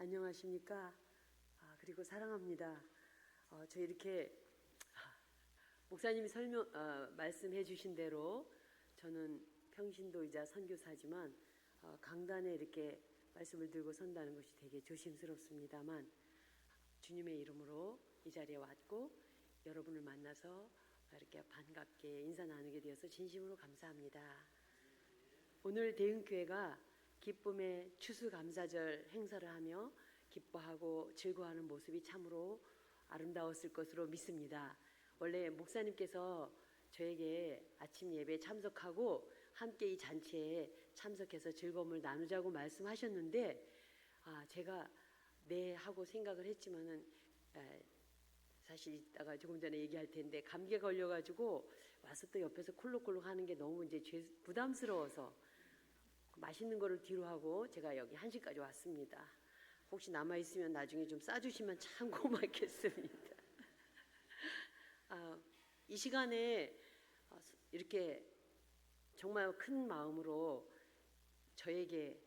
안녕하십니까? 그리고 사랑합니다. 저 이렇게 목사님이 말씀해 주신 대로 저는 평신도이자 선교사지만 강단에 이렇게 말씀을 들고 선다는 것이 되게 조심스럽습니다만 주님의 이름으로 이 자리에 왔고 여러분을 만나서 이렇게 반갑게 인사 나누게 되어서 진심으로 감사합니다. 오늘 대흥교회가 기쁨의 추수감사절 행사를 하며 기뻐하고 즐거워하는 모습이 참으로 아름다웠을 것으로 믿습니다. 원래 목사님께서 저에게 아침 예배에 참석하고 함께 이 잔치에 참석해서 즐거움을 나누자고 말씀하셨는데 제가 네 하고 생각을 했지만은 사실 이따가 조금 전에 얘기할 텐데 감기에 걸려가지고 와서 또 옆에서 콜록콜록 하는 게 너무 이제 부담스러워서 맛있는 거를 뒤로 하고 제가 여기 1시까지 왔습니다. 혹시 남아있으면 나중에 좀 싸주시면 참 고맙겠습니다. 이 시간에 이렇게 정말 큰 마음으로 저에게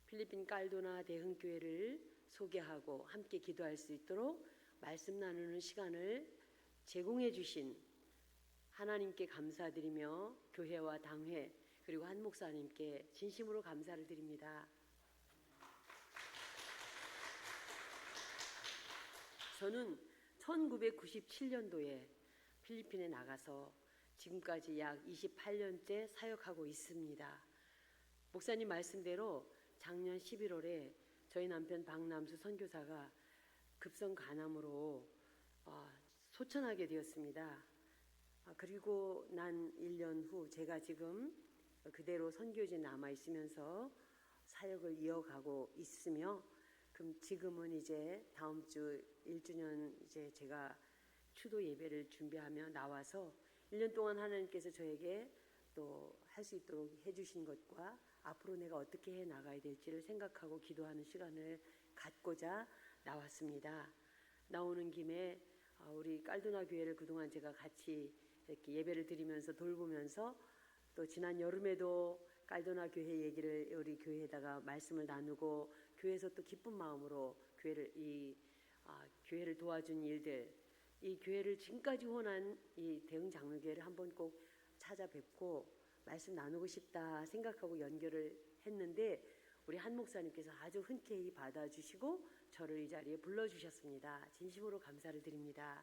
필리핀 깔도나 대흥교회를 소개하고 함께 기도할 수 있도록 말씀 나누는 시간을 제공해 주신 하나님께 감사드리며 교회와 당회 그리고 한 목사님께 진심으로 감사를 드립니다. 저는 1997년도에 필리핀에 나가서 지금까지 약 28년째 사역하고 있습니다. 목사님 말씀대로 작년 11월에 저희 남편 박남수 선교사가 급성 간암으로 소천하게 되었습니다. 그리고 난 1년 후 제가 지금 그대로 선교지에 남아 있으면서 사역을 이어가고 있으며 그럼 지금은 이제 다음 주 1주년 이제 제가 추도 예배를 준비하며 나와서 1년 동안 하나님께서 저에게 또 할 수 있도록 해주신 것과 앞으로 내가 어떻게 해 나가야 될지를 생각하고 기도하는 시간을 갖고자 나왔습니다. 나오는 김에 우리 깔도나 교회를 그동안 제가 같이 이렇게 예배를 드리면서 돌보면서 또 지난 여름에도 깔도나 교회 얘기를 우리 교회에다가 말씀을 나누고 교회에서 또 기쁜 마음으로 교회를 도와준 일들, 이 교회를 지금까지 후원한 이 대흥장로교회를 한번 꼭 찾아뵙고 말씀 나누고 싶다 생각하고 연결을 했는데 우리 한 목사님께서 아주 흔쾌히 받아주시고 저를 이 자리에 불러주셨습니다. 진심으로 감사를 드립니다.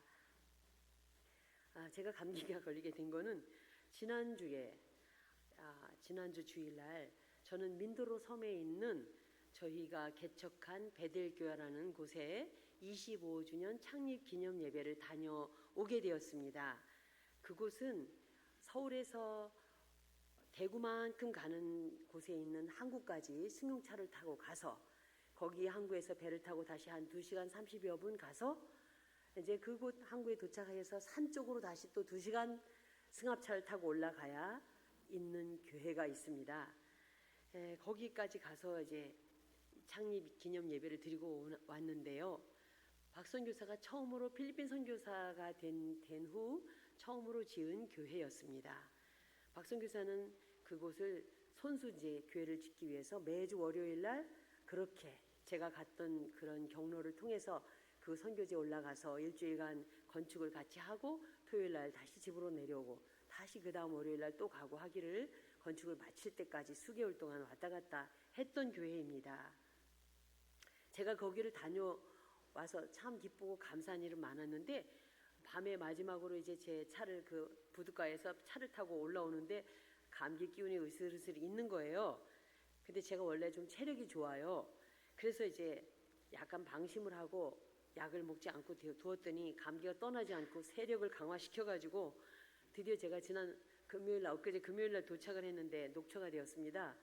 제가 감기가 걸리게 된 거는 지난주 주일날 저는 민도로 섬에 있는 저희가 개척한 베델교회라는 곳에 25주년 창립 기념 예배를 다녀오게 되었습니다. 그곳은 서울에서 대구만큼 가는 곳에 있는 항구까지 승용차를 타고 가서 거기 항구에서 배를 타고 다시 한 2시간 30여 분 가서 이제 그곳 항구에 도착해서 산 쪽으로 다시 또 2시간 승합차를 타고 올라가야 있는 교회가 있습니다. 거기까지 가서 이제 창립 기념 예배를 드리고 왔는데요. 박 선교사가 처음으로 필리핀 선교사가 된 후 처음으로 지은 교회였습니다. 박 선교사는 그곳을 손수제 교회를 짓기 위해서 매주 월요일 날 그렇게 제가 갔던 그런 경로를 통해서 그 선교지에 올라가서 일주일간 건축을 같이 하고 토요일 날 다시 집으로 내려오고 다시 그 다음 월요일 날 또 가고 하기를 건축을 마칠 때까지 수개월 동안 왔다 갔다 했던 교회입니다. 제가 거기를 다녀와서 참 기쁘고 감사한 일은 많았는데 밤에 마지막으로 이제 제 차를 그 부둣가에서 차를 타고 올라오는데 감기 기운이 으슬으슬 있는 거예요. 근데 제가 원래 좀 체력이 좋아요. 그래서 이제 약간 방심을 하고 약을 먹지 않고 두었더니 감기가 떠나지 않고 세력을 강화시켜가지고 드디어 제가 지난 엊그제 금요일날 도착을 했는데 녹초가 되었습니다.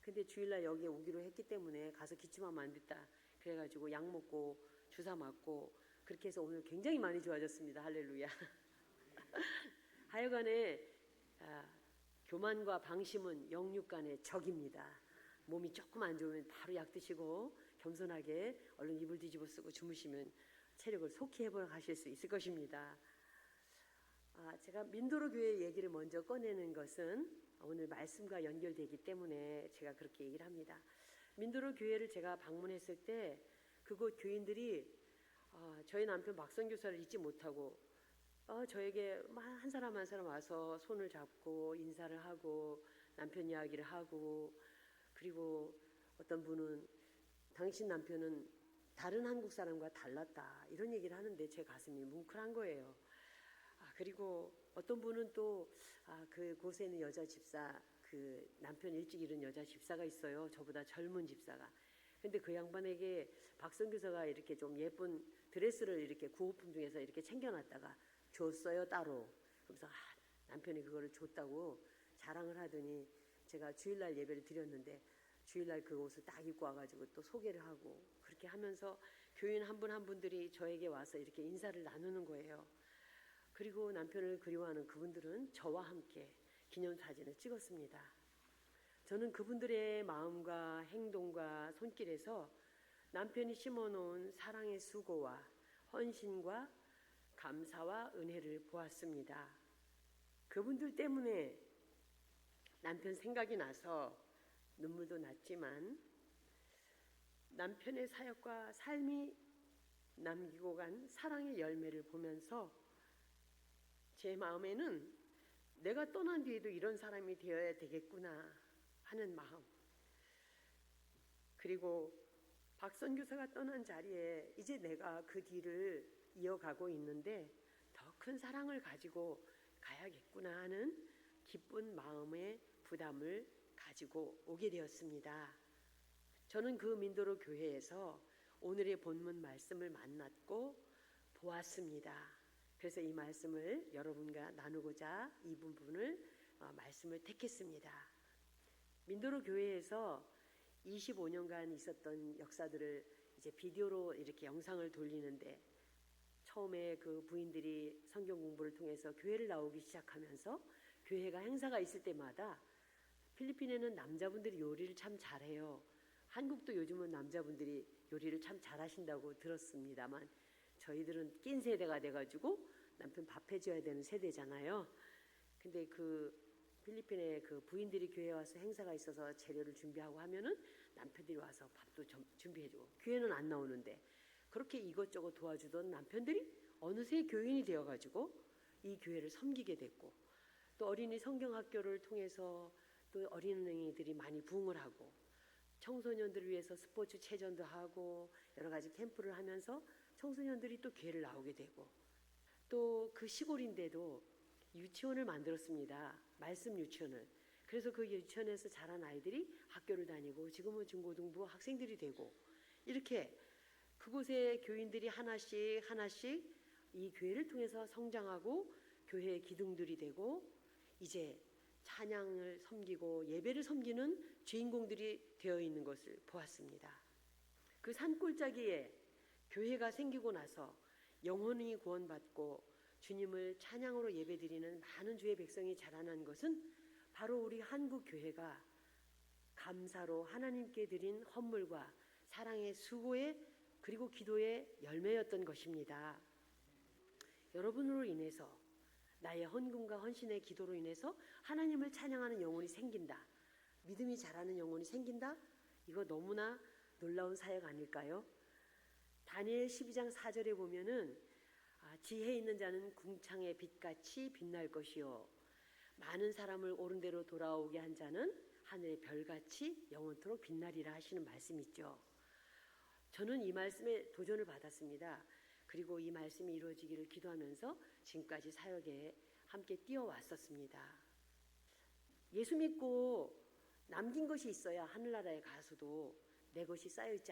근데 주일날 여기에 오기로 했기 때문에 가서 기침하면 안 됐다. 그래가지고 약 먹고 주사 맞고 그렇게 해서 오늘 굉장히 많이 좋아졌습니다. 할렐루야. 하여간에 교만과 방심은 영육 간의 적입니다. 몸이 조금 안 좋으면 바로 약 드시고 겸손하게 얼른 이불 뒤집어 쓰고 주무시면 체력을 속히 회복하실 수 있을 것입니다. 제가 민도로 교회 얘기를 먼저 꺼내는 것은 오늘 말씀과 연결되기 때문에 제가 그렇게 얘기를 합니다. 민도로 교회를 제가 방문했을 때 그 그곳 교인들이 저희 남편 박선교사를 잊지 못하고 저에게 한 사람 한 사람 와서 손을 잡고 인사를 하고 남편 이야기를 하고, 그리고 어떤 분은 당신 남편은 다른 한국 사람과 달랐다 이런 얘기를 하는데 제 가슴이 뭉클한 거예요. 그리고 어떤 분은 또 그곳에 있는 여자 집사, 그 남편 일찍 잃은 여자 집사가 있어요. 저보다 젊은 집사가. 근데 그 양반에게 박선교사가 이렇게 좀 예쁜 드레스를 이렇게 구호품 중에서 이렇게 챙겨놨다가 줬어요, 따로. 그래서 남편이 그거를 줬다고 자랑을 하더니 제가 주일날 예배를 드렸는데 주일날 그 옷을 딱 입고 와가지고 또 소개를 하고, 그렇게 하면서 교인 한 분 한 분들이 저에게 와서 이렇게 인사를 나누는 거예요. 그리고 남편을 그리워하는 그분들은 저와 함께 기념사진을 찍었습니다. 저는 그분들의 마음과 행동과 손길에서 남편이 심어놓은 사랑의 수고와 헌신과 감사와 은혜를 보았습니다. 그분들 때문에 남편 생각이 나서 눈물도 났지만 남편의 사역과 삶이 남기고 간 사랑의 열매를 보면서 제 마음에는 내가 떠난 뒤에도 이런 사람이 되어야 되겠구나 하는 마음, 그리고 박선교사가 떠난 자리에 이제 내가 그 뒤를 이어가고 있는데 더 큰 사랑을 가지고 가야겠구나 하는 기쁜 마음의 부담을 가지고 오게 되었습니다. 저는 그 민도로 교회에서 오늘의 본문 말씀을 만났고 보았습니다. 그래서 이 말씀을 여러분과 나누고자 이 부분을 말씀을 택했습니다. 민도로 교회에서 25년간 있었던 역사들을 이제 비디오로 이렇게 영상을 돌리는데, 처음에 그 부인들이 성경 공부를 통해서 교회를 나오기 시작하면서 교회가 행사가 있을 때마다 필리핀에는 남자분들이 요리를 참 잘해요. 한국도 요즘은 남자분들이 요리를 참 잘하신다고 들었습니다만 저희들은 낀 세대가 돼가지고 남편 밥 해줘야 되는 세대잖아요. 근데 그 필리핀에 그 부인들이 교회에 와서 행사가 있어서 재료를 준비하고 하면은 남편들이 와서 밥도 준비해주고, 교회는 안 나오는데 그렇게 이것저것 도와주던 남편들이 어느새 교인이 되어가지고 이 교회를 섬기게 됐고, 또 어린이 성경학교를 통해서 또 어린이들이 많이 부흥을 하고, 청소년들을 위해서 스포츠 체전도 하고 여러 가지 캠프를 하면서 청소년들이 또 교회를 나오게 되고, 또 그 시골인데도 유치원을 만들었습니다. 말씀 유치원을. 그래서 그 유치원에서 자란 아이들이 학교를 다니고 지금은 중고등부 학생들이 되고, 이렇게 그곳에 교인들이 하나씩 하나씩 이 교회를 통해서 성장하고 교회의 기둥들이 되고, 이제 찬양을 섬기고 예배를 섬기는 주인공들이 되어 있는 것을 보았습니다. 그 산골짜기에 교회가 생기고 나서 영혼이 구원받고 주님을 찬양으로 예배드리는 많은 주의 백성이 자라난 것은 바로 우리 한국 교회가 감사로 하나님께 드린 헌물과 사랑의 수고의 그리고 기도의 열매였던 것입니다. 여러분으로 인해서, 나의 헌금과 헌신의 기도로 인해서 하나님을 찬양하는 영혼이 생긴다, 믿음이 자라는 영혼이 생긴다, 이거 너무나 놀라운 사역 아닐까요? 다니엘 12장 4절에 보면은 지혜 있는 자는 궁창의 빛같이 빛날 것이요 많은 사람을 옳은 대로 돌아오게 한 자는 하늘의 별같이 영원토록 빛나리라 하시는 말씀이 있죠. 저는 이 말씀에 도전을 받았습니다. 그리고 이 말씀이 이루어지기를 기도하면서 지금까지 사역에 함께 뛰어왔었습니다. 예수 믿고 남긴 것이 있어야 하늘나라에 가서도 내 것이 쌓여있지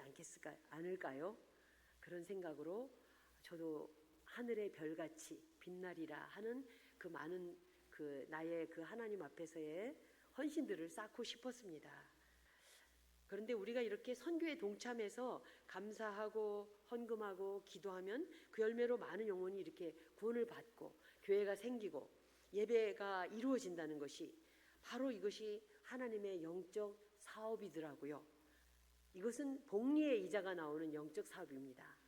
않을까요? 그런 생각으로 저도 하늘의 별같이 빛나리라 하는 그 많은 그 나의 그 하나님 앞에서의 헌신들을 쌓고 싶었습니다. 그런데 우리가 이렇게 선교에 동참해서 감사하고 헌금하고 기도하면 그 열매로 많은 영혼이 이렇게 구원을 받고 교회가 생기고 예배가 이루어진다는 것이 바로 이것이 하나님의 영적 사업이더라고요. 이것은 복리의 이자가 나오는 영적 사업입니다.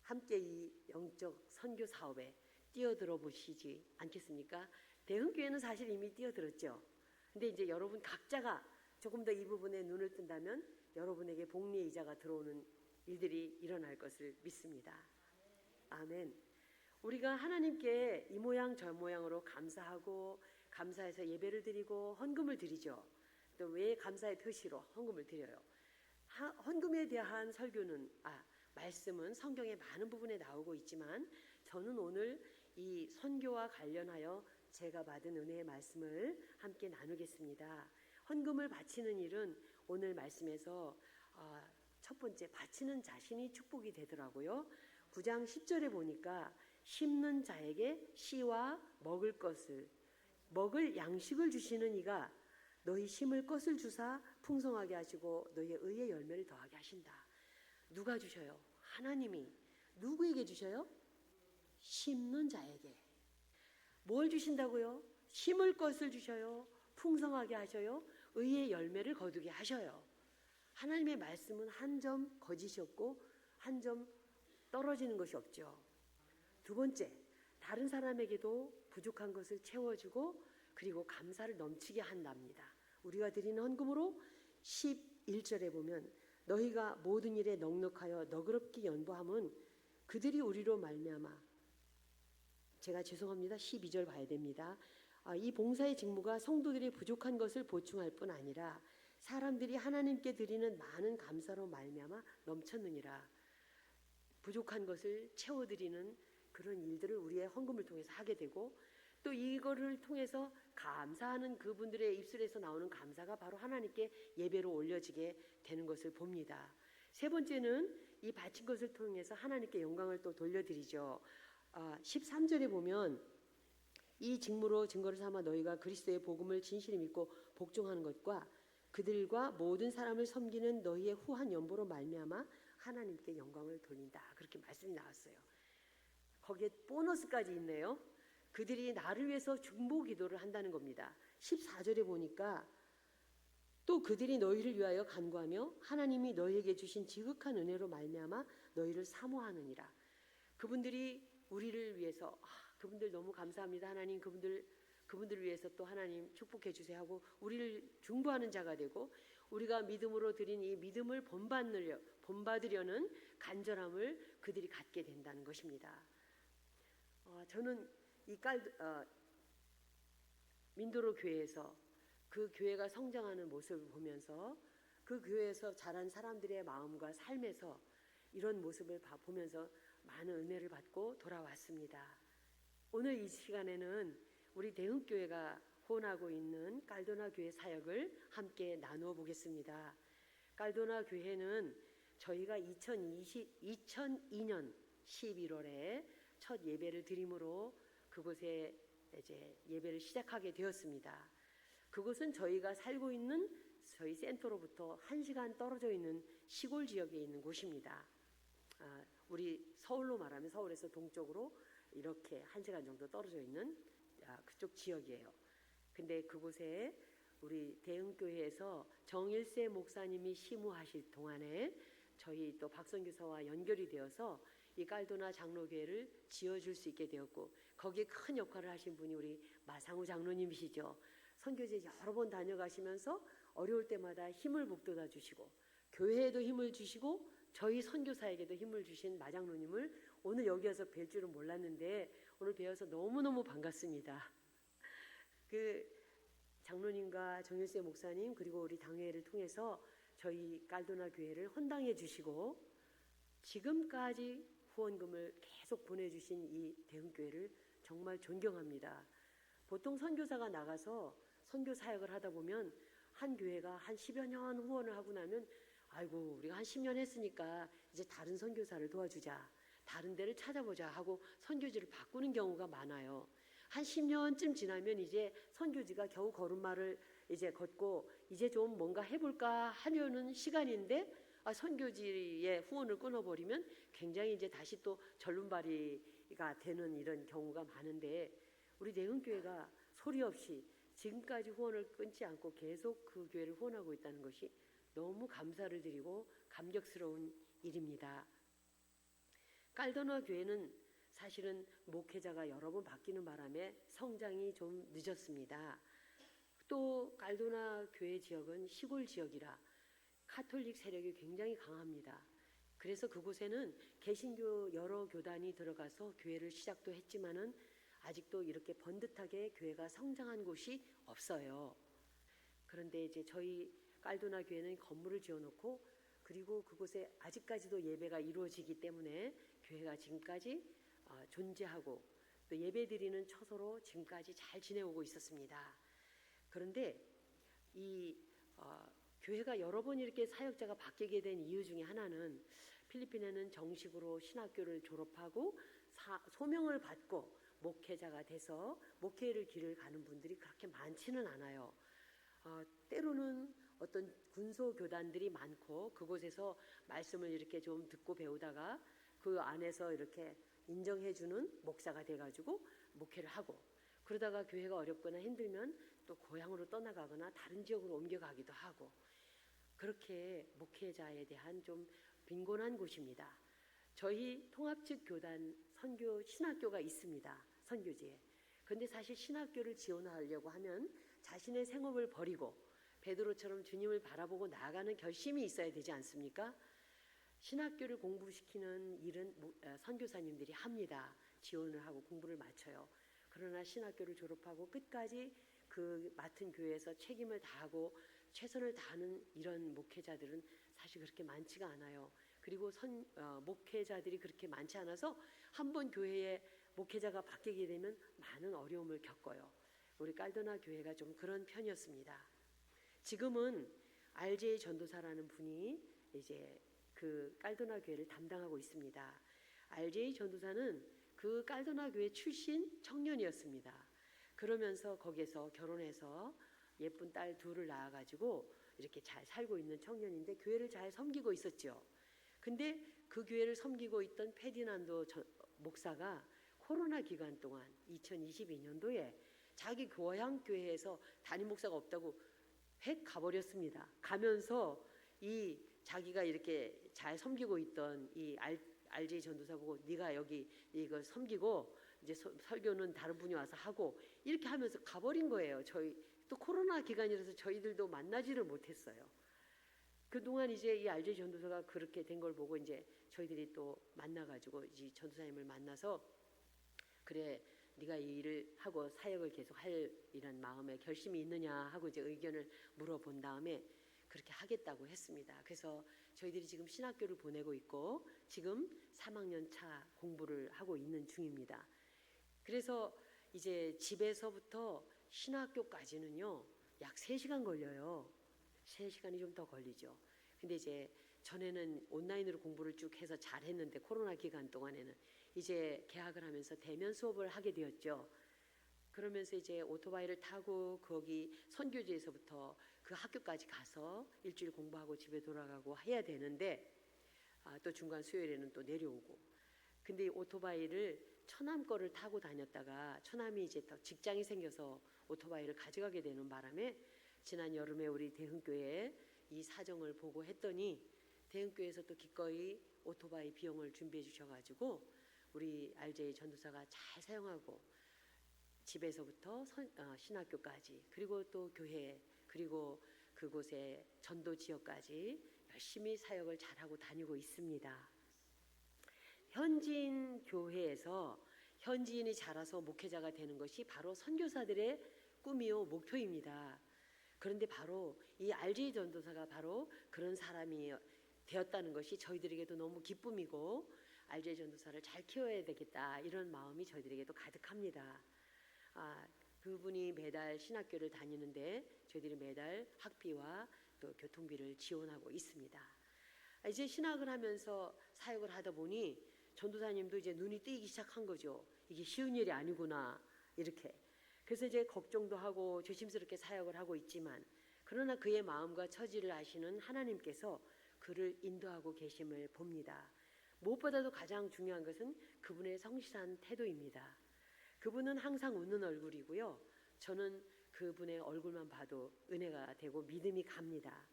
함께 이 영적 선교 사업에 뛰어들어 보시지 않겠습니까? 대흥교회는 사실 이미 뛰어들었죠. 근데 이제 여러분 각자가 조금 더 이 부분에 눈을 뜬다면 여러분에게 복리의 이자가 들어오는 일들이 일어날 것을 믿습니다. 아멘. 우리가 하나님께 이 모양 저 모양으로 감사하고 감사해서 예배를 드리고 헌금을 드리죠. 또 왜 감사의 표시로 헌금을 드려요? 헌금에 대한 설교는 말씀은 성경의 많은 부분에 나오고 있지만 저는 오늘 이 선교와 관련하여 제가 받은 은혜의 말씀을 함께 나누겠습니다. 헌금을 바치는 일은 오늘 말씀에서 첫 번째 바치는 자신이 축복이 되더라고요. 9장 10절에 보니까 심는 자에게 씨와 먹을 양식을 주시는 이가 너희 심을 것을 주사 풍성하게 하시고 너희의 의의 열매를 더하게 하신다. 누가 주셔요? 하나님이. 누구에게 주셔요? 심는 자에게. 뭘 주신다고요? 심을 것을 주셔요. 풍성하게 하셔요. 의의 열매를 거두게 하셔요. 하나님의 말씀은 한 점 거짓이 없고 한 점 떨어지는 것이 없죠. 두 번째, 다른 사람에게도 부족한 것을 채워주고 그리고 감사를 넘치게 한답니다. 우리가 드리는 헌금으로 11절에 보면 너희가 모든 일에 넉넉하여 너그럽게 연보함은 그들이 우리로 말미암아, 제가 죄송합니다. 12절 봐야 됩니다. 이 봉사의 직무가 성도들이 부족한 것을 보충할 뿐 아니라 사람들이 하나님께 드리는 많은 감사로 말미암아 넘쳤느니라. 부족한 것을 채워드리는 그런 일들을 우리의 헌금을 통해서 하게 되고 또 이거를 통해서 감사하는 그분들의 입술에서 나오는 감사가 바로 하나님께 예배로 올려지게 되는 것을 봅니다. 세 번째는 이 바친 것을 통해서 하나님께 영광을 또 돌려드리죠. 13절에 보면 이 직무로 증거를 삼아 너희가 그리스도의 복음을 진실히 믿고 복종하는 것과 그들과 모든 사람을 섬기는 너희의 후한 연보로 말미암아 하나님께 영광을 돌린다. 그렇게 말씀이 나왔어요. 거기에 보너스까지 있네요. 그들이 나를 위해서 중보 기도를 한다는 겁니다. 14절에 보니까 또 그들이 너희를 위하여 간구하며 하나님이 너희에게 주신 지극한 은혜로 말미암아 너희를 사모하느니라. 그분들이 우리를 위해서 그분들 너무 감사합니다. 하나님 그분들을 위해서 또 하나님 축복해 주세요 하고 우리를 중보하는 자가 되고 우리가 믿음으로 드린 이 믿음을 본받으려는 간절함을 그들이 갖게 된다는 것입니다. 저는 이 민도로 교회에서 그 교회가 성장하는 모습을 보면서 그 교회에서 자란 사람들의 마음과 삶에서 이런 모습을 보면서 많은 은혜를 받고 돌아왔습니다. 오늘 이 시간에는 우리 대흥교회가 후원하고 있는 깔도나 교회 사역을 함께 나누어 보겠습니다. 깔도나 교회는 저희가 2002년 11월에 첫 예배를 드림으로 그곳에 이제 예배를 시작하게 되었습니다. 그곳은 저희가 살고 있는 저희 센터로부터 1시간 떨어져 있는 시골 지역에 있는 곳입니다. 우리 서울로 말하면 서울에서 동쪽으로 이렇게 1시간 정도 떨어져 있는 그쪽 지역이에요. 근데 그곳에 우리 대흥교회에서 정일세 목사님이 심우하실 동안에 저희 또 박선교사와 연결이 되어서 이 깔도나 장로교회를 지어줄 수 있게 되었고 거기에 큰 역할을 하신 분이 우리 마상우 장로님이시죠. 선교제 여러 번 다녀가시면서 어려울 때마다 힘을 북돋아 주시고 교회에도 힘을 주시고 저희 선교사에게도 힘을 주신 마장로님을 오늘 여기 와서 뵐 줄은 몰랐는데 오늘 뵈어서 너무너무 반갑습니다. 그 장로님과 정일세 목사님 그리고 우리 당회를 통해서 저희 깔도나 교회를 헌당해 주시고 지금까지 후원금을 계속 보내주신 이 대흥교회를 정말 존경합니다. 보통 선교사가 나가서 선교 사역을 하다 보면 한 교회가 한 10여 년 후원을 하고 나면 아이고 우리가 한 10년 했으니까 이제 다른 선교사를 도와주자 다른 데를 찾아보자 하고 선교지를 바꾸는 경우가 많아요. 한 10년쯤 지나면 이제 선교지가 겨우 걸음마를 이제 걷고 이제 좀 뭔가 해볼까 하려는 시간인데 선교지의 후원을 끊어버리면 굉장히 이제 다시 또 절름발이가 되는 이런 경우가 많은데 우리 대흥교회가 소리 없이 지금까지 후원을 끊지 않고 계속 그 교회를 후원하고 있다는 것이 너무 감사를 드리고 감격스러운 일입니다. 깔도나 교회는 사실은 목회자가 여러 번 바뀌는 바람에 성장이 좀 늦었습니다. 또 깔도나 교회 지역은 시골 지역이라 카톨릭 세력이 굉장히 강합니다. 그래서 그곳에는 개신교 여러 교단이 들어가서 교회를 시작도 했지만은 아직도 이렇게 번듯하게 교회가 성장한 곳이 없어요. 그런데 이제 저희 깔도나 교회는 건물을 지어놓고 그리고 그곳에 아직까지도 예배가 이루어지기 때문에 교회가 지금까지 존재하고 또 예배드리는 처소로 지금까지 잘 지내오고 있었습니다. 그런데 이 교회가 여러 번 이렇게 사역자가 바뀌게 된 이유 중에 하나는 필리핀에는 정식으로 신학교를 졸업하고 소명을 받고 목회자가 돼서 목회를 길을 가는 분들이 그렇게 많지는 않아요. 때로는 어떤 군소 교단들이 많고 그곳에서 말씀을 이렇게 좀 듣고 배우다가 그 안에서 이렇게 인정해주는 목사가 돼가지고 목회를 하고 그러다가 교회가 어렵거나 힘들면 또 고향으로 떠나가거나 다른 지역으로 옮겨가기도 하고 그렇게 목회자에 대한 좀 빈곤한 곳입니다. 저희 통합측 교단 선교 신학교가 있습니다. 선교지에. 그런데 사실 신학교를 지원하려고 하면 자신의 생업을 버리고 베드로처럼 주님을 바라보고 나아가는 결심이 있어야 되지 않습니까? 신학교를 공부시키는 일은 선교사님들이 합니다. 지원을 하고 공부를 마쳐요. 그러나 신학교를 졸업하고 끝까지 그 맡은 교회에서 책임을 다하고 최선을 다하는 이런 목회자들은 사실 그렇게 많지가 않아요. 그리고 목회자들이 그렇게 많지 않아서 한 번 교회에 목회자가 바뀌게 되면 많은 어려움을 겪어요. 우리 깔도나 교회가 좀 그런 편이었습니다. 지금은 RJ 전도사라는 분이 이제 그 깔도나 교회를 담당하고 있습니다. RJ 전도사는 그 깔도나 교회 출신 청년이었습니다. 그러면서 거기에서 결혼해서 예쁜 딸 둘을 낳아가지고 이렇게 잘 살고 있는 청년인데 교회를 잘 섬기고 있었죠. 근데 그 교회를 섬기고 있던 페디난도 목사가 코로나 기간 동안 2022년도에 자기 고향 교회에서 담임 목사가 없다고 획 가버렸습니다. 가면서 이 자기가 이렇게 잘 섬기고 있던 이 RJ 전도사 보고 네가 여기 이거 섬기고 이제 설교는 다른 분이 와서 하고 이렇게 하면서 가버린 거예요. 저희 또 코로나 기간이라서 저희들도 만나지를 못했어요. 그동안 이제 이 RJ 전도사가 그렇게 된 걸 보고 이제 저희들이 또 만나가지고 이 전도사님을 만나서 그래 네가 이 일을 하고 사역을 계속 할 이런 마음에 결심이 있느냐 하고 이제 의견을 물어본 다음에 그렇게 하겠다고 했습니다. 그래서 저희들이 지금 신학교를 보내고 있고 지금 3학년 차 공부를 하고 있는 중입니다. 그래서 이제 집에서부터 신학교까지는요 약 3시간 걸려요. 3시간이 좀 더 걸리죠. 근데 이제 전에는 온라인으로 공부를 쭉 해서 잘했는데 코로나 기간 동안에는 이제 개학을 하면서 대면 수업을 하게 되었죠. 그러면서 이제 오토바이를 타고 거기 선교지에서부터 그 학교까지 가서 일주일 공부하고 집에 돌아가고 해야 되는데 또 중간 수요일에는 또 내려오고 근데 오토바이를 처남 거를 타고 다녔다가 처남이 이제 또 직장이 생겨서 오토바이를 가져가게 되는 바람에 지난 여름에 우리 대흥교회에 이 사정을 보고 했더니 대흥교회에서 또 기꺼이 오토바이 비용을 준비해 주셔가지고 우리 RJ 전도사가 잘 사용하고 집에서부터 신학교까지 그리고 또 교회 그리고 그곳의 전도 지역까지 열심히 사역을 잘하고 다니고 있습니다. 현지인 교회에서 현지인이 자라서 목회자가 되는 것이 바로 선교사들의 꿈이요 목표입니다. 그런데 바로 이 RJ 전도사가 바로 그런 사람이 되었다는 것이 저희들에게도 너무 기쁨이고 RJ 전도사를 잘 키워야 되겠다 이런 마음이 저희들에게도 가득합니다. 그분이 매달 신학교를 다니는데 저희들이 매달 학비와 또 교통비를 지원하고 있습니다. 이제 신학을 하면서 사역을 하다 보니 전도사님도 이제 눈이 띄기 시작한 거죠. 이게 쉬운 일이 아니구나 이렇게. 그래서 이제 걱정도 하고 조심스럽게 사역을 하고 있지만 그러나 그의 마음과 처지를 아시는 하나님께서 그를 인도하고 계심을 봅니다. 무엇보다도 가장 중요한 것은 그분의 성실한 태도입니다. 그분은 항상 웃는 얼굴이고요. 저는 그분의 얼굴만 봐도 은혜가 되고 믿음이 갑니다.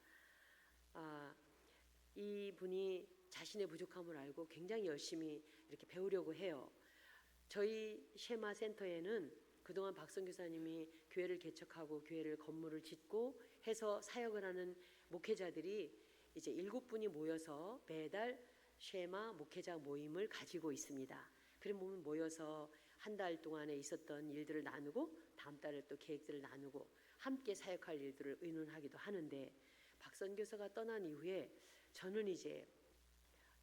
이분이 자신의 부족함을 알고 굉장히 열심히 이렇게 배우려고 해요. 저희 쉐마 센터에는 그동안 박성 교사님이 교회를 개척하고 교회를 건물을 짓고 해서 사역을 하는 목회자들이 이제 7분이 모여서 매달 쉐마 목회자 모임을 가지고 있습니다. 그러면 모여서 한 달 동안에 있었던 일들을 나누고 다음 달에 또 계획들을 나누고 함께 사역할 일들을 의논하기도 하는데, 박 선교사가 떠난 이후에 저는 이제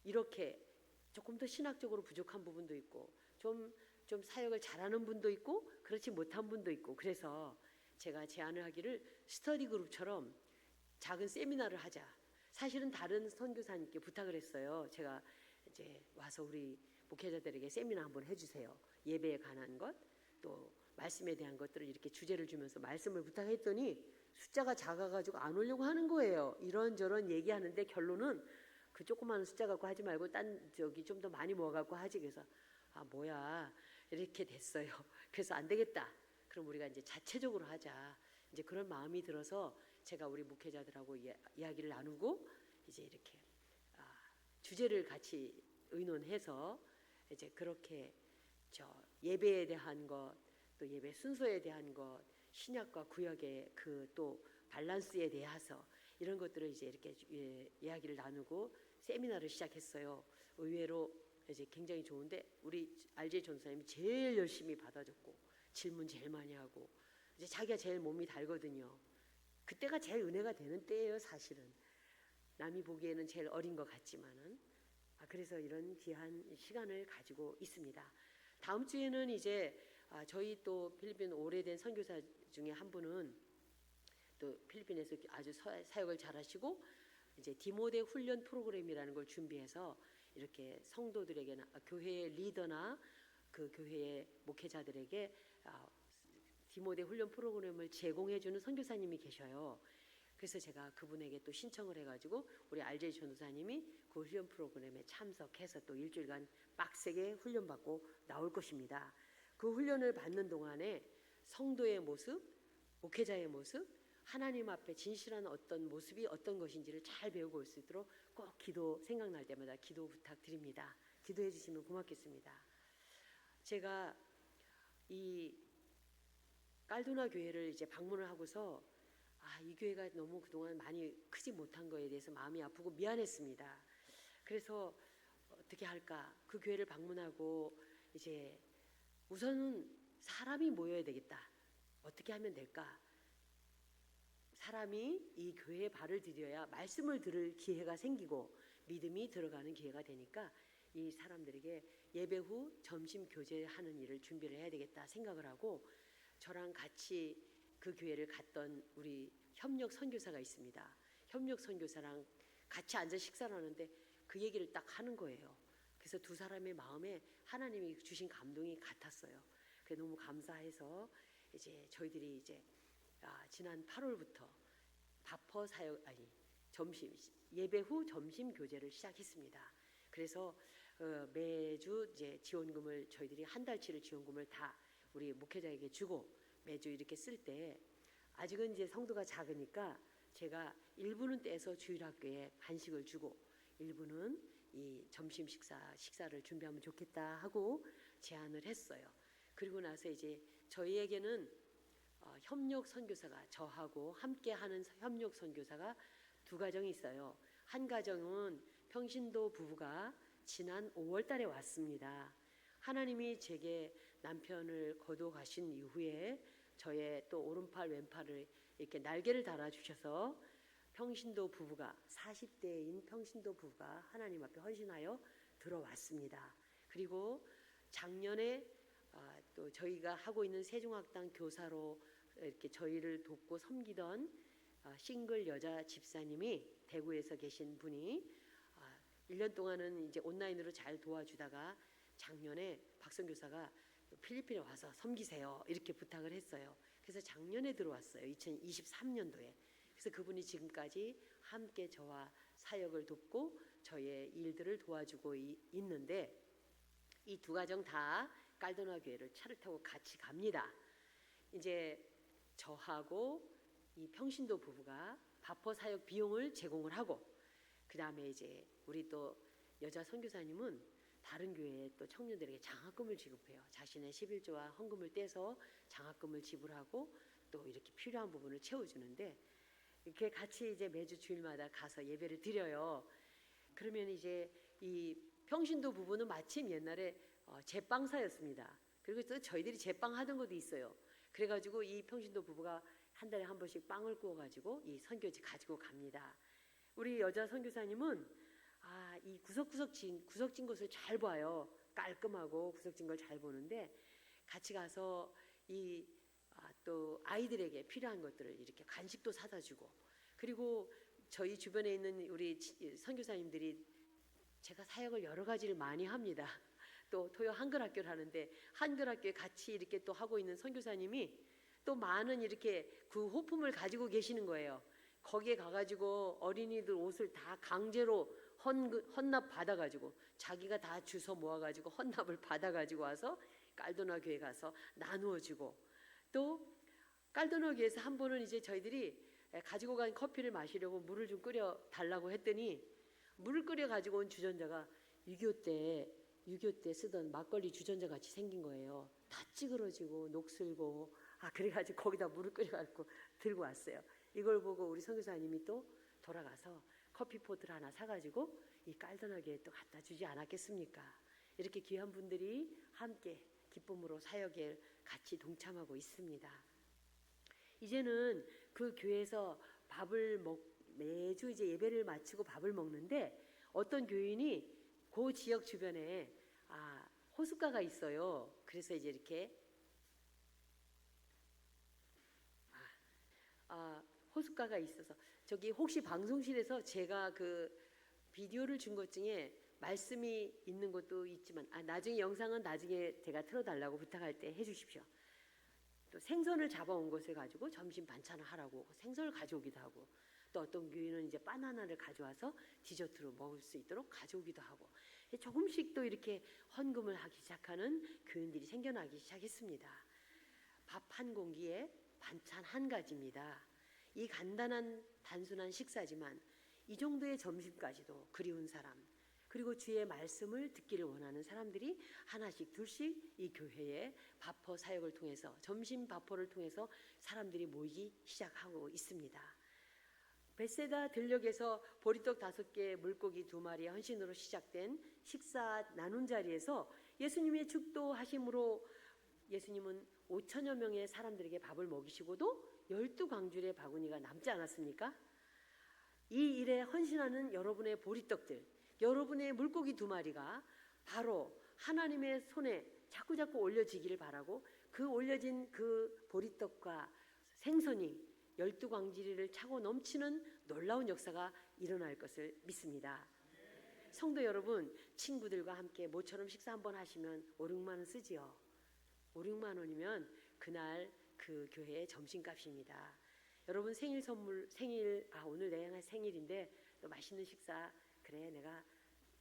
이렇게 조금 더 신학적으로 부족한 부분도 있고 좀 사역을 잘하는 분도 있고 그렇지 못한 분도 있고, 그래서 제가 제안을 하기를 스터디 그룹처럼 작은 세미나를 하자. 사실은 다른 선교사님께 부탁을 했어요. 제가 이제 와서 우리 목회자들에게 세미나 한번 해주세요. 예배에 관한 것, 또 말씀에 대한 것들을 이렇게 주제를 주면서 말씀을 부탁했더니 숫자가 작아가지고 안 오려고 하는 거예요. 이런저런 얘기하는데 결론은 그 조그마한 숫자 갖고 하지 말고 딴 저기 좀 더 많이 모아갖고 하지. 그래서 아 뭐야 이렇게 됐어요. 그래서 안 되겠다. 그럼 우리가 이제 자체적으로 하자. 이제 그런 마음이 들어서 제가 우리 목회자들하고 이야기를 나누고 이제 이렇게 주제를 같이 의논해서 이제 그렇게 예배에 대한 것, 또 예배 순서에 대한 것, 신약과 구약의 그 또 밸런스에 대해서 이런 것들을 이제 이렇게 이야기를 나누고 세미나를 시작했어요. 의외로 이제 굉장히 좋은데 우리 RJ 전사님이 제일 열심히 받아줬고 질문 제일 많이 하고 이제 자기가 제일 몸이 달거든요. 그때가 제일 은혜가 되는 때예요. 사실은 남이 보기에는 제일 어린 것 같지만은 그래서 이런 귀한 시간을 가지고 있습니다. 다음 주에는 이제 저희 또 필리핀 오래된 선교사 중에 한 분은 또 필리핀에서 아주 사역을 잘하시고 이제 디모데 훈련 프로그램이라는 걸 준비해서 이렇게 성도들에게나 교회의 리더나 그 교회의 목회자들에게 디모데 훈련 프로그램을 제공해주는 선교사님이 계셔요. 그래서 제가 그분에게 또 신청을 해가지고 우리 RJ 전도사님이 그 훈련 프로그램에 참석해서 또 일주일간 빡세게 훈련받고 나올 것입니다. 그 훈련을 받는 동안에 성도의 모습, 목회자의 모습, 하나님 앞에 진실한 어떤 모습이 어떤 것인지를 잘 배우고 올 수 있도록 꼭 생각날 때마다 기도 부탁드립니다. 기도해 주시면 고맙겠습니다. 제가 이 깔도나 교회를 이제 방문을 하고서 이 교회가 너무 그동안 많이 크지 못한 거에 대해서 마음이 아프고 미안했습니다. 그래서 어떻게 할까? 그 교회를 방문하고 이제 우선은 사람이 모여야 되겠다. 어떻게 하면 될까? 사람이 이 교회에 발을 들여야 말씀을 들을 기회가 생기고 믿음이 들어가는 기회가 되니까 이 사람들에게 예배 후 점심 교제하는 일을 준비를 해야 되겠다 생각을 하고, 저랑 같이 그 교회를 갔던 우리 협력 선교사가 있습니다. 협력 선교사랑 같이 앉아 식사를 하는데 그 얘기를 딱 하는 거예요. 그래서 두 사람의 마음에 하나님이 주신 감동이 같았어요. 그래서 너무 감사해서 이제 저희들이 이제 지난 8월부터 바퍼 사역 점심 예배 후 점심 교제를 시작했습니다. 그래서 매주 이제 지원금을 저희들이 한 달치를 지원금을 다 우리 목회자에게 주고 매주 이렇게 쓸 때 아직은 이제 성도가 작으니까 제가 일부는 떼서 주일학교에 간식을 주고 일부는 이 점심 식사를 준비하면 좋겠다 하고 제안을 했어요. 그리고 나서 이제 저희에게는 협력 선교사가 저하고 함께하는 협력 선교사가 두 가정이 있어요. 한 가정은 평신도 부부가 지난 5월달에 왔습니다. 하나님이 제게 남편을 거둬 가신 이후에 저의 또 오른팔 왼팔을 이렇게 날개를 달아주셔서 평신도 부부가 40대인 평신도 부부가 하나님 앞에 헌신하여 들어왔습니다. 그리고 작년에 또 저희가 하고 있는 세종학당 교사로 이렇게 저희를 돕고 섬기던 싱글 여자 집사님이 대구에서 계신 분이 1년 동안은 이제 온라인으로 잘 도와주다가 작년에 박선교사가 필리핀에 와서 섬기세요 이렇게 부탁을 했어요. 그래서 작년에 들어왔어요. 2023년도에. 그래서 그분이 지금까지 함께 저와 사역을 돕고 저의 일들을 도와주고 있는데 이 두 가정 다 깔도나 교회를 차를 타고 같이 갑니다. 이제 저하고 이 평신도 부부가 바퍼 사역 비용을 제공을 하고, 그 다음에 이제 우리 또 여자 선교사님은 다른 교회에 또 청년들에게 장학금을 지급해요. 자신의 11조와 헌금을 떼서 장학금을 지불하고 또 이렇게 필요한 부분을 채워주는데, 이렇게 같이 이제 매주 주일마다 가서 예배를 드려요. 그러면 이제 이 평신도 부부는 마침 옛날에 제빵사였습니다. 그리고 또 저희들이 제빵 하던 것도 있어요. 그래가지고 이 평신도 부부가 한 달에 한 번씩 빵을 구워가지고 이 선교지 가지고 갑니다. 우리 여자 선교사님은 이 구석진 곳을 잘 봐요. 깔끔하고 구석진 걸 잘 보는데 같이 가서 또 아이들에게 필요한 것들을 이렇게 간식도 사다 주고, 그리고 저희 주변에 있는 우리 선교사님들이 제가 사역을 여러 가지를 많이 합니다. 또 토요 한글 학교를 하는데 한글 학교에 같이 이렇게 또 하고 있는 선교사님이 또 많은 이렇게 그 호품을 가지고 계시는 거예요. 거기에 가가지고 어린이들 옷을 다 강제로 헌납 받아가지고 자기가 다 주워 모아가지고 헌납을 받아가지고 와서 깔도나 교회 가서 나누어주고, 또 깔도나 교회에서 한 번은 이제 저희들이 가지고 간 커피를 마시려고 물을 좀 끓여 달라고 했더니 물을 끓여 가지고 온 주전자가 6.25 때 쓰던 막걸리 주전자 같이 생긴 거예요. 다 찌그러지고 녹슬고, 그래가지고 거기다 물을 끓여갖고 들고 왔어요. 이걸 보고 우리 선교사님이 또 돌아가서 커피포트를 하나 사가지고 이 깔던하게 또 갖다 주지 않았겠습니까? 이렇게 귀한 분들이 함께 기쁨으로 사역에 같이 동참하고 있습니다. 이제는 그 교회에서 매주 이제 예배를 마치고 밥을 먹는데 어떤 교인이 그 지역 주변에 호숫가가 있어요. 그래서 이제 이렇게 호숫가가 있어서 저기 혹시 방송실에서 제가 그 비디오를 준 것 중에 말씀이 있는 것도 있지만 나중에 영상은 나중에 제가 틀어달라고 부탁할 때 해주십시오. 또 생선을 잡아온 것을 가지고 점심 반찬을 하라고 생선을 가져오기도 하고, 또 어떤 교인은 이제 바나나를 가져와서 디저트로 먹을 수 있도록 가져오기도 하고, 조금씩 또 이렇게 헌금을 하기 시작하는 교인들이 생겨나기 시작했습니다. 밥 한 공기에 반찬 한 가지입니다. 이 간단한 단순한 식사지만 이 정도의 점심까지도 그리운 사람, 그리고 주의 말씀을 듣기를 원하는 사람들이 하나씩 둘씩 이 교회의 바퍼 사역을 통해서, 점심 바퍼를 통해서 사람들이 모이기 시작하고 있습니다. 벳세다 들녘에서 보리떡 5개, 물고기 2마리의 헌신으로 시작된 식사 나눈 자리에서 예수님의 축도하심으로 예수님은 5천여 명의 사람들에게 밥을 먹이시고도 12광줄의 바구니가 남지 않았습니까? 이 일에 헌신하는 여러분의 보리떡들, 여러분의 물고기 2마리가 바로 하나님의 손에 자꾸자꾸 올려지기를 바라고, 그 올려진 그 보리떡과 생선이 12광지리를 차고 넘치는 놀라운 역사가 일어날 것을 믿습니다. 성도 여러분, 친구들과 함께 모처럼 식사 한번 하시면 5, 6만 원 쓰지요. 5, 6만 원이면 그날 그 교회의 점심값입니다. 여러분 생일 선물, 오늘 내 생일인데 또 맛있는 식사, 그래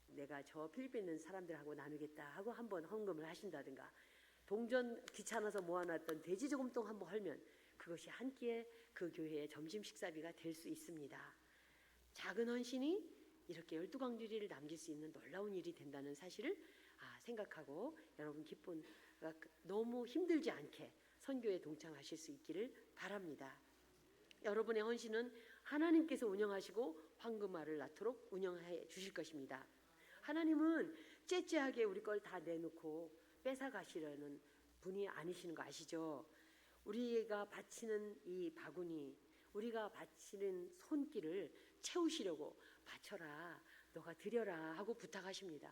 내가 저 필리핀에 있는 사람들하고 나누겠다 하고 한번 헌금을 하신다든가, 동전 귀찮아서 모아놨던 돼지 저금통 한번 헐면 그것이 한 끼에 그 교회의 점심 식사비가 될 수 있습니다. 작은 헌신이 이렇게 12광주리를 남길 수 있는 놀라운 일이 된다는 사실을 생각하고 여러분 너무 힘들지 않게 선교에 동참하실 수 있기를 바랍니다. 여러분의 헌신은 하나님께서 운영하시고 황금알을 낳도록 운영해 주실 것입니다. 하나님은 째째하게 우리 걸 다 내놓고 뺏어가시려는 분이 아니시는 거 아시죠? 우리가 바치는 이 바구니, 우리가 바치는 손길을 채우시려고 바쳐라, 너가 드려라 하고 부탁하십니다.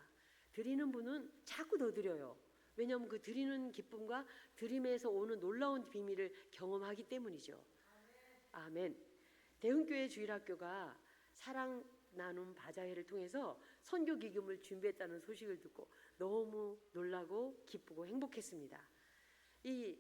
드리는 분은 자꾸 더 드려요. 왜냐하면 그 드리는 기쁨과 드림에서 오는 놀라운 비밀을 경험하기 때문이죠. 아멘. 대흥교회 주일학교가 사랑 나눔 바자회를 통해서 선교 기금을 준비했다는 소식을 듣고 너무 놀라고 기쁘고 행복했습니다. 이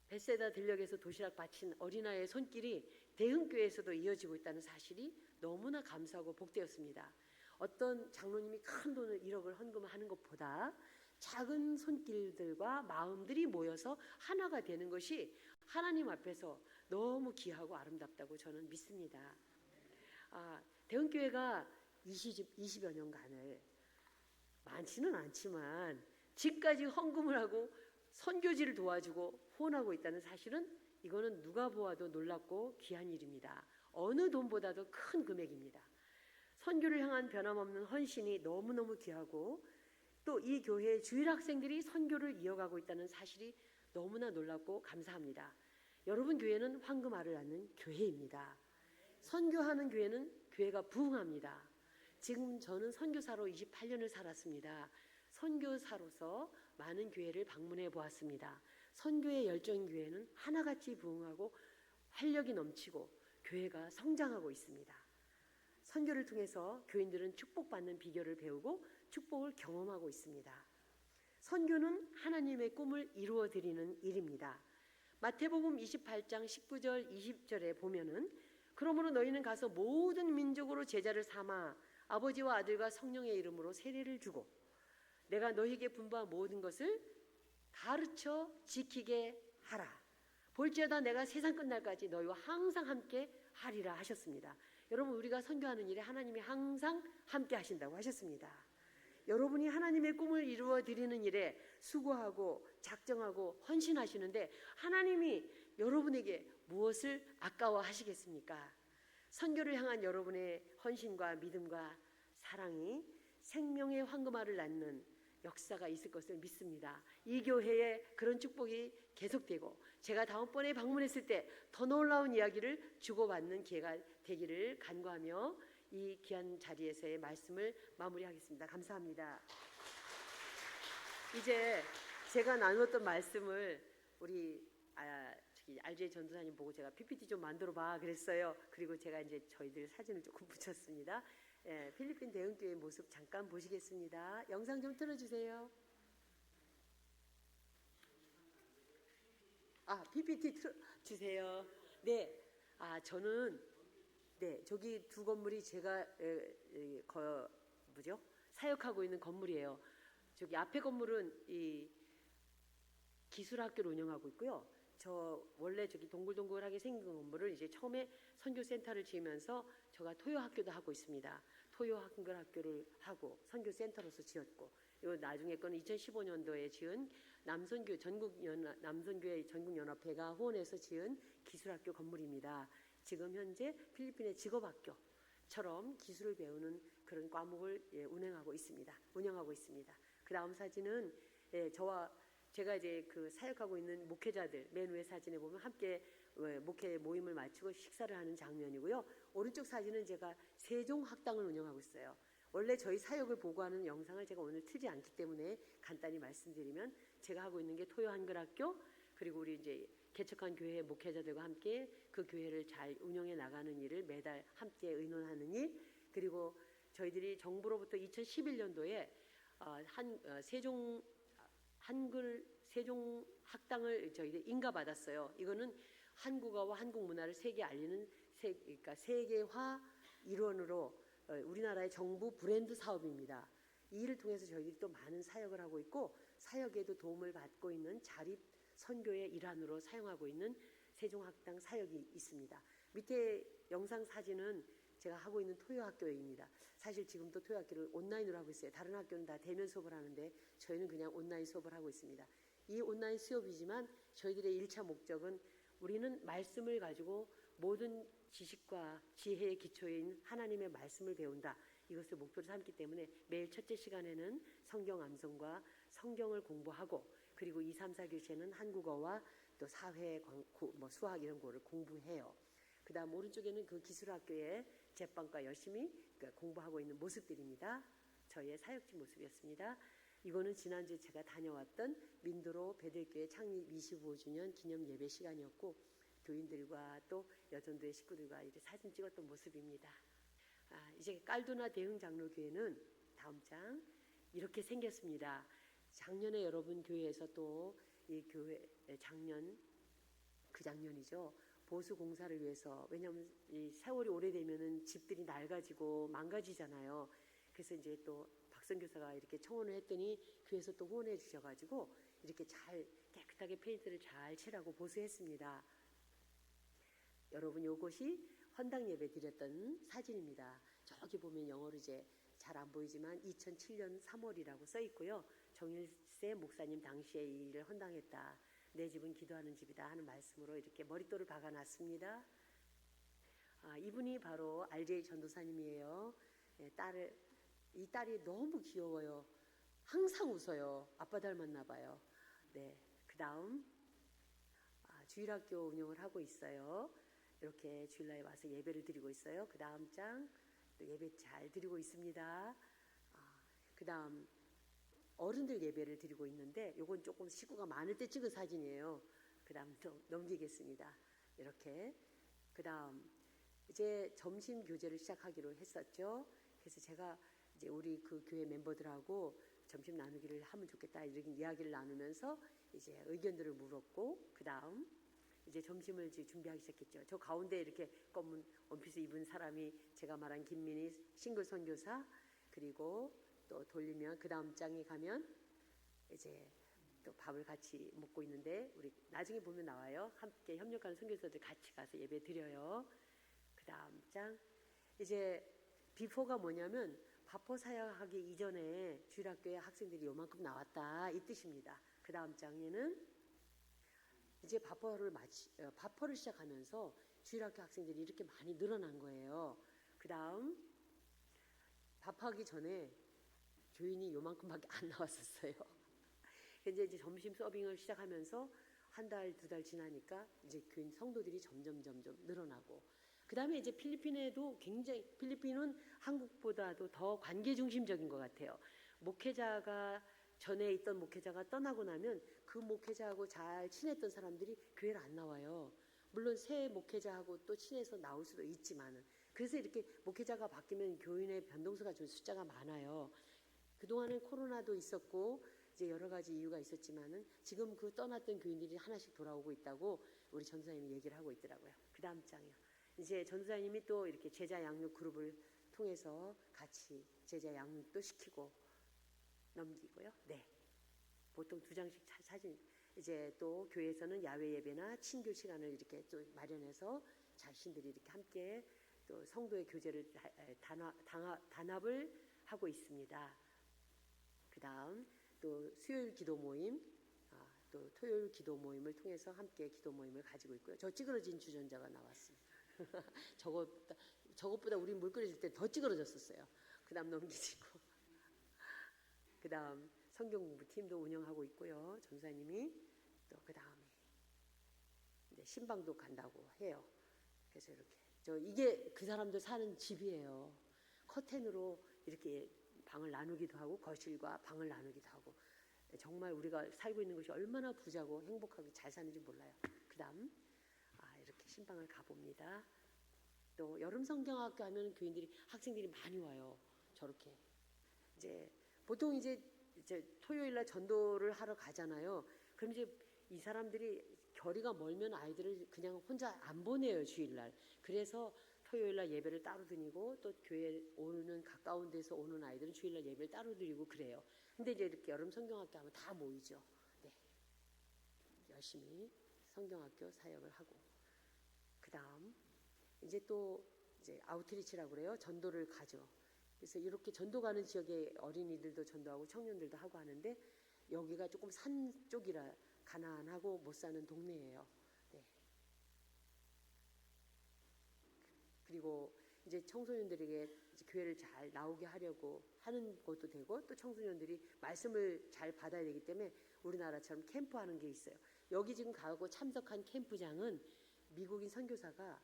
벳세다 들녘에서 도시락 바친 어린아이의 손길이 대흥교회에서도 이어지고 있다는 사실이 너무나 감사하고 복되었습니다. 어떤 장로님이 큰 돈을 1억을 헌금하는 것보다 작은 손길들과 마음들이 모여서 하나가 되는 것이 하나님 앞에서 너무 귀하고 아름답다고 저는 믿습니다. 대흥교회가 20여 년간을 많지는 않지만 지금까지 헌금을 하고 선교지를 도와주고 후원하고 있다는 사실은 이거는 누가 보아도 놀랍고 귀한 일입니다. 어느 돈보다도 큰 금액입니다. 선교를 향한 변함없는 헌신이 너무너무 귀하고 또 이 교회의 주일 학생들이 선교를 이어가고 있다는 사실이 너무나 놀랍고 감사합니다. 여러분 교회는 황금알을 낳는 교회입니다. 선교하는 교회는 교회가 부흥합니다. 지금 저는 선교사로 28년을 살았습니다. 선교사로서 많은 교회를 방문해 보았습니다. 선교의 열정인 교회는 하나같이 부흥하고 활력이 넘치고 교회가 성장하고 있습니다. 선교를 통해서 교인들은 축복받는 비결을 배우고 축복을 경험하고 있습니다. 선교는 하나님의 꿈을 이루어 드리는 일입니다. 마태복음 28장 19절 20절에 보면은 그러므로 너희는 가서 모든 민족으로 제자를 삼아 아버지와 아들과 성령의 이름으로 세례를 주고 내가 너희에게 분부한 모든 것을 가르쳐 지키게 하라. 볼지어다 내가 세상 끝날까지 너희와 항상 함께 하리라 하셨습니다. 여러분 우리가 선교하는 일에 하나님이 항상 함께 하신다고 하셨습니다. 여러분이 하나님의 꿈을 이루어 드리는 일에 수고하고 작정하고 헌신하시는데 하나님이 여러분에게 무엇을 아까워하시겠습니까? 선교를 향한 여러분의 헌신과 믿음과 사랑이 생명의 황금알을 낳는 역사가 있을 것을 믿습니다. 이 교회에 그런 축복이 계속되고 제가 다음번에 방문했을 때 더 놀라운 이야기를 주고받는 기회가 되기를 간구하며 이 귀한 자리에서의 말씀을 마무리하겠습니다. 감사합니다. 이제 제가 나누었던 말씀을 우리 RJ 전도사님 보고 제가 PPT 좀 만들어 봐 그랬어요. 그리고 제가 이제 저희들 사진을 조금 붙였습니다. 예, 필리핀 대흥교회 모습 잠깐 보시겠습니다. 영상 좀 틀어주세요. PPT 틀어주세요. 네, 저는 저기 두 건물이 제가 사역하고 있는 건물이에요. 저기 앞에 건물은 이 기술학교를 운영하고 있고요. 저 원래 저기 동글동글하게 생긴 건물을 이제 처음에 선교센터를 지으면서 제가 토요학교도 하고 있습니다. 토요한글학교를 하고 선교센터로서 지었고, 요 나중에 거는 2015년도에 지은 남선교회 전국연합회가 후원해서 지은 기술학교 건물입니다. 지금 현재 필리핀의 직업학교처럼 기술을 배우는 그런 과목을 운영하고 있습니다. 그 다음 사진은 제가 이제 그 사역하고 있는 목회자들 맨 위에 사진에 보면 함께 목회 모임을 마치고 식사를 하는 장면이고요. 오른쪽 사진은 제가 세종학당을 운영하고 있어요. 원래 저희 사역을 보고하는 영상을 제가 오늘 틀지 않기 때문에 간단히 말씀드리면 제가 하고 있는 게 토요한글학교 그리고 우리 이제 개척한 교회 목회자들과 함께 그 교회를 잘 운영해 나가는 일을 매달 함께 의논하는 일 그리고 저희들이 정부로부터 2011년도에 세종학당을 저희들 인가받았어요. 이거는 한국어와 한국 문화를 세계에 알리는 그러니까 세계화 일원으로 우리나라의 정부 브랜드 사업입니다. 이 일을 통해서 저희들이 또 많은 사역을 하고 있고 사역에도 도움을 받고 있는 자립 선교의 일환으로 사용하고 있는 세종학당 사역이 있습니다. 밑에 영상 사진은 제가 하고 있는 토요학교입니다. 사실 지금도 토요학교를 온라인으로 하고 있어요. 다른 학교는 다 대면 수업을 하는데 저희는 그냥 온라인 수업을 하고 있습니다. 이 온라인 수업이지만 저희들의 1차 목적은 우리는 말씀을 가지고 모든 지식과 지혜의 기초인 하나님의 말씀을 배운다. 이것을 목표로 삼기 때문에 매일 첫째 시간에는 성경 암송과 성경을 공부하고 그리고 2, 3, 4교시에는 한국어와 또 사회, 수학 이런 거를 공부해요. 그 다음 오른쪽에는 그 기술학교에 제빵과 열심히 공부하고 있는 모습들입니다. 저희의 사역지 모습이었습니다. 이거는 지난주에 제가 다녀왔던 민도로 베들교회 창립 25주년 기념 예배 시간이었고 교인들과 또 여전도의 식구들과 이렇게 사진 찍었던 모습입니다. 이제 깔두나 대흥장로교회는 다음 장 이렇게 생겼습니다. 작년에 여러분 교회에서 또 이 교회 작년이죠. 보수 공사를 위해서 왜냐하면 이 세월이 오래되면은 집들이 낡아지고 망가지잖아요. 그래서 이제 또 박선교사가 이렇게 청혼을 했더니 교회에서 또 후원해 주셔가지고 이렇게 잘 깨끗하게 페인트를 잘 칠하고 보수했습니다. 여러분 요것이 헌당 예배 드렸던 사진입니다. 저기 보면 영어로 이제 잘 안 보이지만 2007년 3월이라고 써 있고요. 정일세 목사님 당시에 이 일을 헌당했다. 내 집은 기도하는 집이다 하는 말씀으로 이렇게 머릿돌을 박아놨습니다. 이분이 바로 RJ 전도사님이에요. 이 딸이 너무 귀여워요. 항상 웃어요. 아빠 닮았나 봐요. 네, 그 다음 주일학교 운영을 하고 있어요. 이렇게 주일날에 와서 예배를 드리고 있어요. 그 다음 장 또 예배 잘 드리고 있습니다. 그 다음 어른들 예배를 드리고 있는데 요건 조금 식구가 많을 때 찍은 사진이에요. 그 다음 넘기겠습니다. 이렇게 그 다음 이제 점심 교제를 시작하기로 했었죠. 그래서 제가 이제 우리 그 교회 멤버들하고 점심 나누기를 하면 좋겠다 이렇게 이야기를 나누면서 이제 의견들을 물었고 그 다음 이제 점심을 이제 준비하기 시작했죠. 저 가운데 이렇게 검은 원피스 입은 사람이 제가 말한 김민희 싱글 선교사, 그리고 또 돌리면 그 다음 장에 가면 이제 또 밥을 같이 먹고 있는데 우리 나중에 보면 나와요. 함께 협력하는 선교사들 같이 가서 예배 드려요. 그 다음 장 이제 비포가 뭐냐면 바포 사역하기 이전에 주일학교에 학생들이 요만큼 나왔다 이 뜻입니다. 그 다음 장에는 이제 바포를 시작하면서 주일학교 학생들이 이렇게 많이 늘어난 거예요. 그 다음 밥하기 전에 교인이 요만큼밖에 안 나왔었어요. 이제 점심 서빙을 시작하면서 한 달, 두 달 지나니까 이제 교인 성도들이 점점 늘어나고, 그 다음에 이제 필리핀에도 굉장히, 필리핀은 한국보다도 더 관계 중심적인 것 같아요. 목회자가 전에 있던 목회자가 떠나고 나면 그 목회자하고 잘 친했던 사람들이 교회를 안 나와요. 물론 새 목회자하고 또 친해서 나올 수도 있지만은, 그래서 이렇게 목회자가 바뀌면 교인의 변동수가 좀 숫자가 많아요. 그동안은 코로나도 있었고 이제 여러 가지 이유가 있었지만은 지금 그 떠났던 교인들이 하나씩 돌아오고 있다고 우리 전도사님이 얘기를 하고 있더라고요. 그 다음 장이요. 이제 전도사님이 또 이렇게 제자 양육 그룹을 통해서 같이 제자 양육도 시키고 넘기고요. 네. 보통 2장씩 사진. 이제 또 교회에서는 야외 예배나 친교 시간을 이렇게 또 마련해서 자신들이 이렇게 함께 또 성도의 교제를 단합을 하고 있습니다. 그 다음 또 수요일 기도 모임, 또 토요일 기도 모임을 통해서 함께 기도 모임을 가지고 있고요. 저 찌그러진 주전자가 나왔습니다. 저것보다 우리 물 끓여줄 때 더 찌그러졌었어요. 그 다음 넘기시고. 그 다음 성경 공부 팀도 운영하고 있고요. 전사님이 또 그 다음에 이제 신방도 간다고 해요. 그래서 이렇게 이게 그 사람들 사는 집이에요. 커튼으로 이렇게 방을 나누기도 하고 거실과 방을 나누기도 하고, 정말 우리가 살고 있는 것이 얼마나 부자고 행복하게 잘 사는지 몰라요. 그 다음 이렇게 신방을 가봅니다. 또 여름 성경학교 하면 교인들이 학생들이 많이 와요. 저렇게 이제 보통 이제 토요일날 전도를 하러 가잖아요. 그럼 이제 이 사람들이 거리가 멀면 아이들을 그냥 혼자 안 보내요, 주일날. 그래서 토요일날 예배를 따로 드리고 또 교회 오는 가까운 데서 오는 아이들은 주일날 예배를 따로 드리고 그래요. 근데 이제 이렇게 여름 성경학교 하면 다 모이죠. 네. 열심히 성경학교 사역을 하고, 그 다음 이제 또 이제 아우트리치라고 그래요. 전도를 가죠. 그래서 이렇게 전도 가는 지역의 어린이들도 전도하고 청년들도 하고 하는데, 여기가 조금 산 쪽이라 가난하고 못 사는 동네예요. 네. 그리고 이제 청소년들에게 이제 교회를 잘 나오게 하려고 하는 것도 되고, 또 청소년들이 말씀을 잘 받아야 되기 때문에 우리나라처럼 캠프하는 게 있어요. 여기 지금 가고 참석한 캠프장은 미국인 선교사가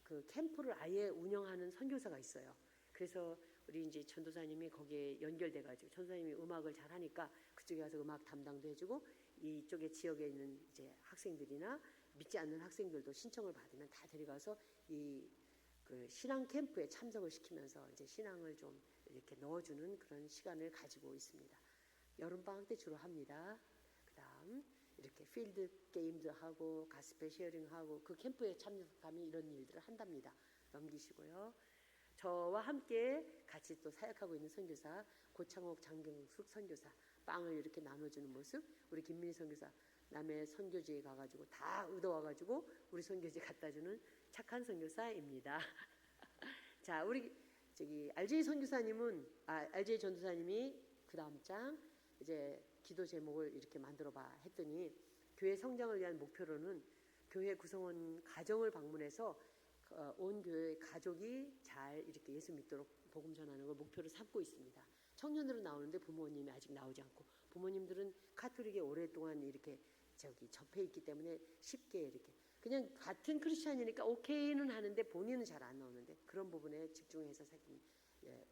그 캠프를 아예 운영하는 선교사가 있어요. 그래서 우리 이제 전도사님이 거기에 연결돼가지고, 전도사님이 음악을 잘 하니까 그쪽에 가서 음악 담당도 해주고, 이쪽에 지역에 있는 이제 학생들이나 믿지 않는 학생들도 신청을 받으면 다 데려가서 그 신앙 캠프에 참석을 시키면서 이제 신앙을 좀 이렇게 넣어주는 그런 시간을 가지고 있습니다. 여름방학 때 주로 합니다. 그 다음 이렇게 필드 게임도 하고 가스펠 쉐어링하고 그 캠프에 참석하면 이런 일들을 한답니다. 넘기시고요. 저와 함께 같이 또 사역하고 있는 선교사 고창옥 장경숙 선교사, 빵을 이렇게 나눠주는 모습, 우리 김민희 선교사 남의 선교지에 가가지고 다 얻어와가지고 우리 선교지에 갖다주는 착한 선교사입니다. 자, 우리 RJ 선교사님은 RJ 전도사님이 그 다음 장 이제 기도 제목을 이렇게 만들어봐 했더니, 교회 성장을 위한 목표로는 교회 구성원 가정을 방문해서 온 교회 가족이 잘 이렇게 예수 믿도록 복음 전하는 걸 목표로 삼고 있습니다. 청년들은 나오는데 부모님이 아직 나오지 않고, 부모님들은 카톨릭에 오랫동안 이렇게 접해 있기 때문에 쉽게 이렇게 그냥 같은 크리스찬이니까 오케이는 하는데 본인은 잘 안 나오는데, 그런 부분에 집중해서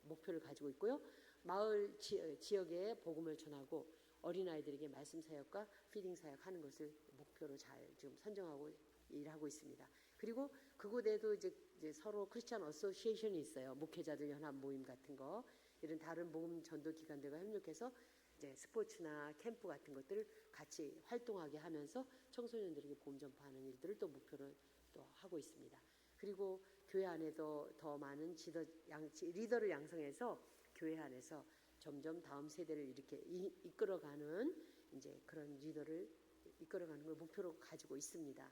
목표를 가지고 있고요. 마을 지역에 복음을 전하고 어린아이들에게 말씀 사역과 피딩 사역 하는 것을 목표로 잘 지금 선정하고 일하고 있습니다. 그리고 그곳에도 이제 서로 크리스찬 어소시에이션이 있어요. 목회자들 연합 모임 같은 거, 이런 다른 복음 전도 기관들과 협력해서 이제 스포츠나 캠프 같은 것들을 같이 활동하게 하면서 청소년들에게 복음 전파하는 일들을 또 목표로 또 하고 있습니다. 그리고 교회 안에도 더 많은 리더를 양성해서 교회 안에서 점점 다음 세대를 이렇게 이끌어가는 이제 그런 리더를 이끌어가는 걸 목표로 가지고 있습니다.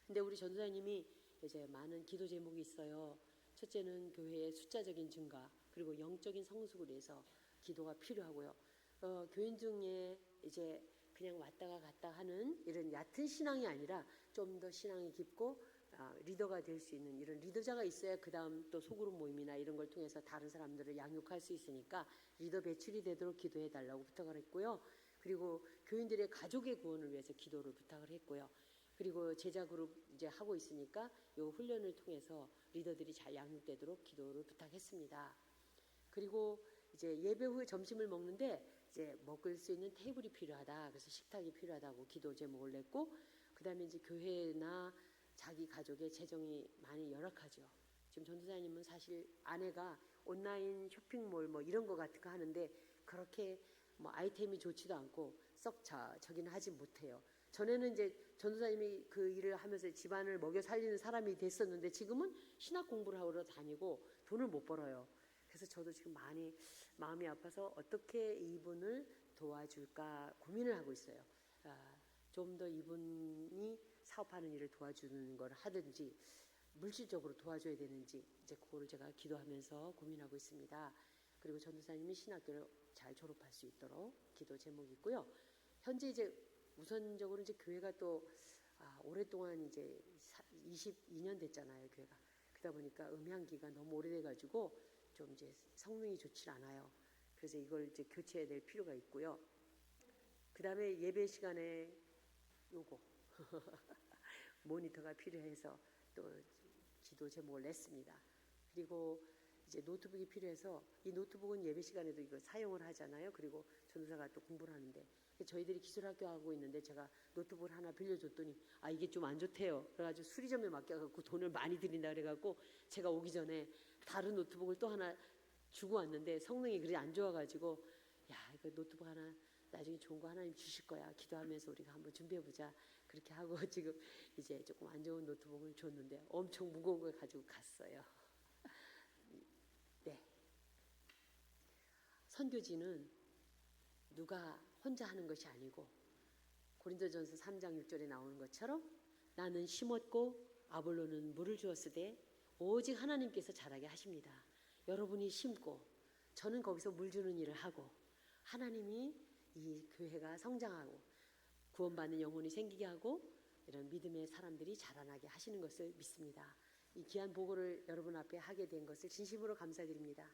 근데 우리 전도사님이 이제 많은 기도 제목이 있어요. 첫째는 교회의 숫자적인 증가, 그리고 영적인 성숙을 위해서 기도가 필요하고요. 교인 중에 이제 그냥 왔다가 갔다 하는 이런 얕은 신앙이 아니라 좀 더 신앙이 깊고 리더가 될 수 있는 이런 리더자가 있어야 그 다음 또 소그룹 모임이나 이런 걸 통해서 다른 사람들을 양육할 수 있으니까 리더 배출이 되도록 기도해 달라고 부탁을 했고요. 그리고 교인들의 가족의 구원을 위해서 기도를 부탁을 했고요. 그리고 제자 그룹 이제 하고 있으니까 이 훈련을 통해서 리더들이 잘 양육되도록 기도를 부탁했습니다. 그리고 이제 예배 후에 점심을 먹는데 이제 먹을 수 있는 테이블이 필요하다. 그래서 식탁이 필요하다고 기도 제목을 냈고, 그다음에 이제 교회나 자기 가족의 재정이 많이 열악하죠. 지금 전도사님은 사실 아내가 온라인 쇼핑몰 뭐 이런 거 같은 거 하는데 그렇게 뭐 아이템이 좋지도 않고 썩 저기는 하지 못해요. 전에는 이제 전도사님이 그 일을 하면서 집안을 먹여 살리는 사람이 됐었는데 지금은 신학 공부를 하러 다니고 돈을 못 벌어요. 그래서 저도 지금 많이 마음이 아파서 어떻게 이분을 도와줄까 고민을 하고 있어요. 좀 더 이분이 사업하는 일을 도와주는 걸 하든지 물질적으로 도와줘야 되는지 이제 그거를 제가 기도하면서 고민하고 있습니다. 그리고 전도사님이 신학교를 잘 졸업할 수 있도록 기도 제목이 있고요. 현재 이제 우선적으로 이제 교회가 또 오랫동안 이제 22년 됐잖아요, 교회가. 그러다 보니까 음향기가 너무 오래돼가지고 좀 이제 성능이 좋지 않아요. 그래서 이걸 이제 교체해야 될 필요가 있고요. 그 다음에 예배 시간에 요거 모니터가 필요해서 또 기도 제목을 냈습니다. 그리고 이제 노트북이 필요해서 이 노트북은 예배 시간에도 이거 사용을 하잖아요. 그리고 전도사가 또 공부를 하는데 저희들이 기술학교 하고 있는데 제가 노트북을 하나 빌려줬더니 이게 좀 안 좋대요. 그래가지고 수리점에 맡겨갖고 돈을 많이 들인다 그래갖고 제가 오기 전에 다른 노트북을 또 하나 주고 왔는데 성능이 그리 안 좋아가지고 이거 노트북 하나 나중에 좋은 거 하나님 주실 거야. 기도하면서 우리가 한번 준비해보자. 그렇게 하고 지금 이제 조금 안 좋은 노트북을 줬는데 엄청 무거운 걸 가지고 갔어요. 네. 선교지는 누가 혼자 하는 것이 아니고 고린도전서 3장 6절에 나오는 것처럼 나는 심었고 아볼로는 물을 주었으되 오직 하나님께서 자라게 하십니다. 여러분이 심고 저는 거기서 물 주는 일을 하고 하나님이 이 교회가 성장하고 구원받는 영혼이 생기게 하고 이런 믿음의 사람들이 자라나게 하시는 것을 믿습니다. 이 귀한 보고를 여러분 앞에 하게 된 것을 진심으로 감사드립니다.